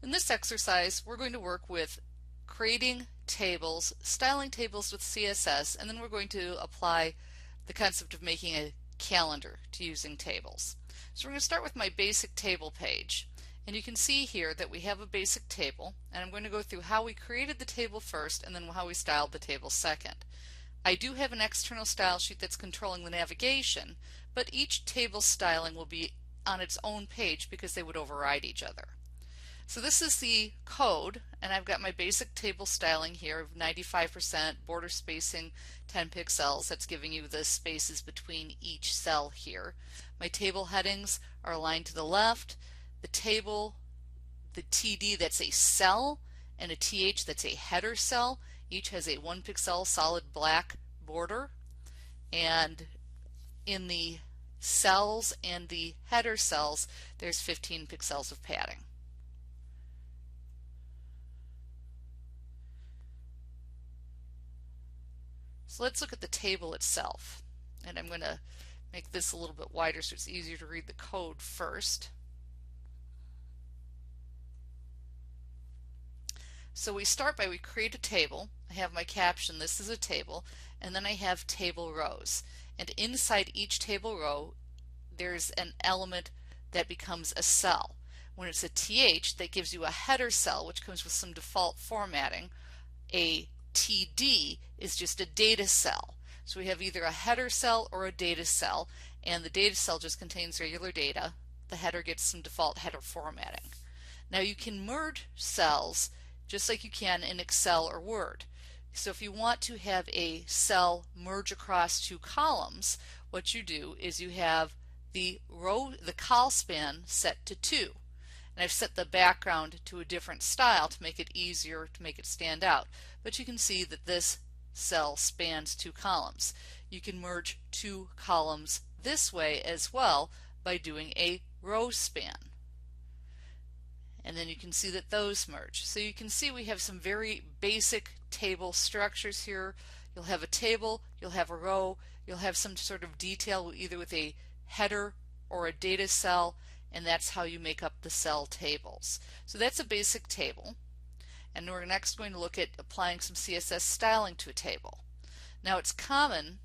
In this exercise, we're going to work with creating tables, styling tables with CSS, and then we're going to apply the concept of making a calendar to using tables. So we're going to start with my basic table page. And you can see here that we have a basic table, and I'm going to go through how we created the table first and then how we styled the table second. I do have an external style sheet that's controlling the navigation, but each table styling will be on its own page because they would override each other. So this is the code, and I've got my basic table styling here of 95% border spacing 10 pixels. That's giving you the spaces between each cell here. My table headings are aligned to the left. The table, the TD, that's a cell, and a TH, that's a header cell. Each has a 1 pixel solid black border, and in the cells and the header cells there's 15 pixels of padding. So let's look at the table itself, and I'm going to make this a little bit wider so it's easier to read the code first. So we start by, we create a table. I have my caption, this is a table, and then I have table rows. And inside each table row there's an element that becomes a cell. When it's a TH, that gives you a header cell which comes with some default formatting. A TD is just a data cell. So we have either a header cell or a data cell, and the data cell just contains regular data. The header gets some default header formatting. Now you can merge cells just like you can in Excel or Word. So if you want to have a cell merge across two columns, what you do is you have the col span set to 2. And I've set the background to a different style to make it easier to make it stand out. But you can see that this cell spans 2 columns. You can merge 2 columns this way as well by doing a row span. And then you can see that those merge. So you can see we have some very basic table structures here. You'll have a table, you'll have a row, you'll have some sort of detail either with a header or a data cell, and that's how you make up the cell tables. So that's a basic table, and we're next going to look at applying some CSS styling to a table. Now it's common,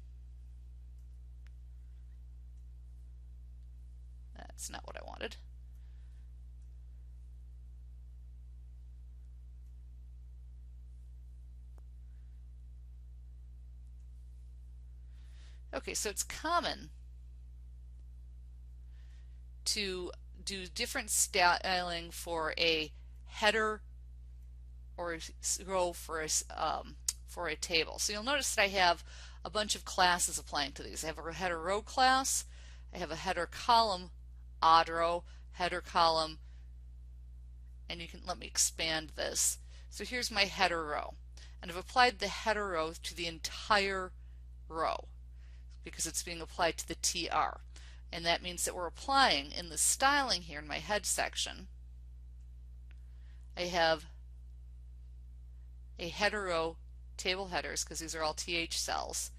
that's not what I wanted. Okay, so it's common to do different styling for a header or a row for a table. So you'll notice that I have a bunch of classes applying to these. I have a header row class, I have a header column odd row, header column, and you can let me expand this. So here's my header row, and I've applied the header row to the entire row because it's being applied to the TR. And that means that we're applying in the styling here in my head section. I have a header row table headers because these are all TH cells,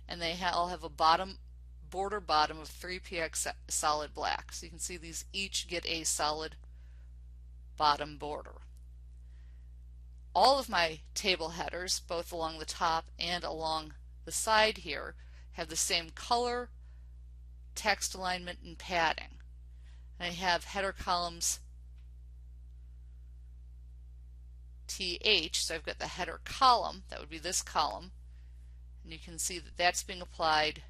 and they all have a border bottom of 3px solid black. So you can see these each get a solid bottom border. All of my table headers, both along the top and along the side here, have the same color, text alignment, and padding. And I have header columns TH, so I've got the header column, that would be this column, and you can see that that's being applied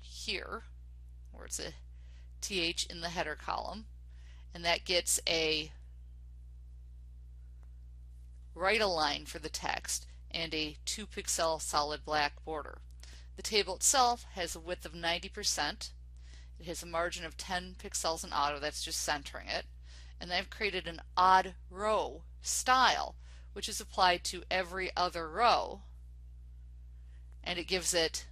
here, where it's a TH in the header column, and that gets a right align for the text and a 2 pixel solid black border. The table itself has a width of 90%. It has a margin of 10 pixels in auto, that's just centering it. And I've created an odd row style, which is applied to every other row, and it gives it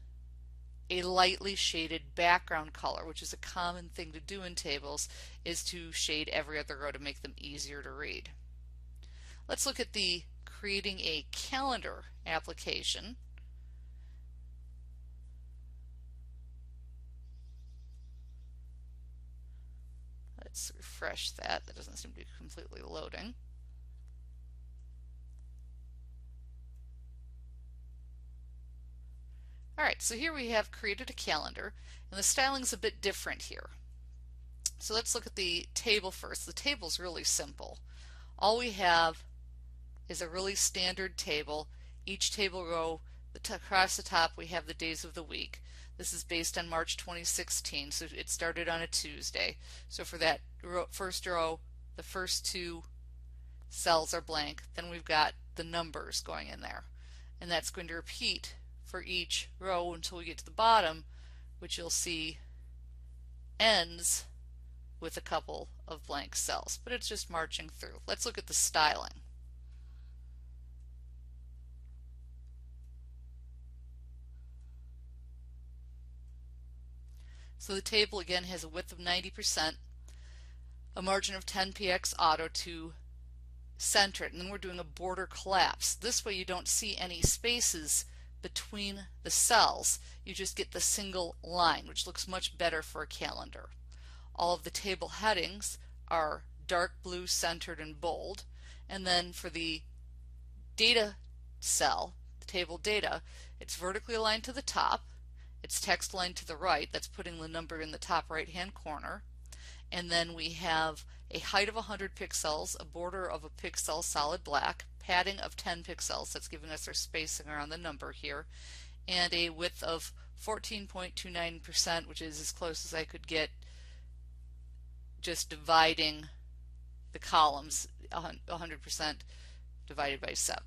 a lightly shaded background color, which is a common thing to do in tables, is to shade every other row to make them easier to read. Let's look at the creating a calendar application. Let's refresh that. That doesn't seem to be completely loading. Alright, so here we have created a calendar, and the styling's a bit different here. So let's look at the table first. The table's really simple. All we have is a really standard table. Each table row, across the top we have the days of the week. This is based on March 2016, so it started on a Tuesday. So for that first row, the first two cells are blank. Then we've got the numbers going in there. And that's going to repeat for each row until we get to the bottom, which you'll see ends with a couple of blank cells, but it's just marching through. Let's look at the styling. So the table again has a width of 90%, a margin of 10 px auto to center it, and then we're doing a border collapse. This way you don't see any spaces between the cells. You just get the single line, which looks much better for a calendar. All of the table headings are dark blue, centered, and bold. And then for the data cell, the table data, it's vertically aligned to the top. It's text aligned to the right. That's putting the number in the top right-hand corner. And then we have a height of 100 pixels, a border of a pixel solid black, padding of 10 pixels, that's giving us our spacing around the number here, and a width of 14.29%, which is as close as I could get just dividing the columns, 100% divided by 7.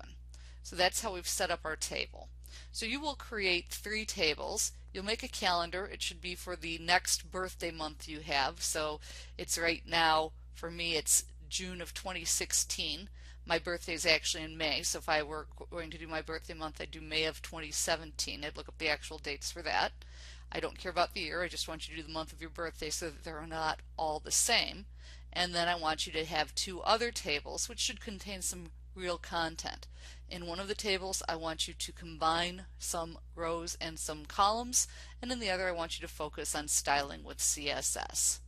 So that's how we've set up our table. So you will create 3 tables. You'll make a calendar. It should be for the next birthday month you have. So it's right now, for me, it's June of 2016. My birthday is actually in May, so if I were going to do my birthday month, I'd do May of 2017. I'd look up the actual dates for that. I don't care about the year, I just want you to do the month of your birthday so that they're not all the same. And then I want you to have 2 other tables, which should contain some real content. In one of the tables, I want you to combine some rows and some columns, and in the other, I want you to focus on styling with CSS.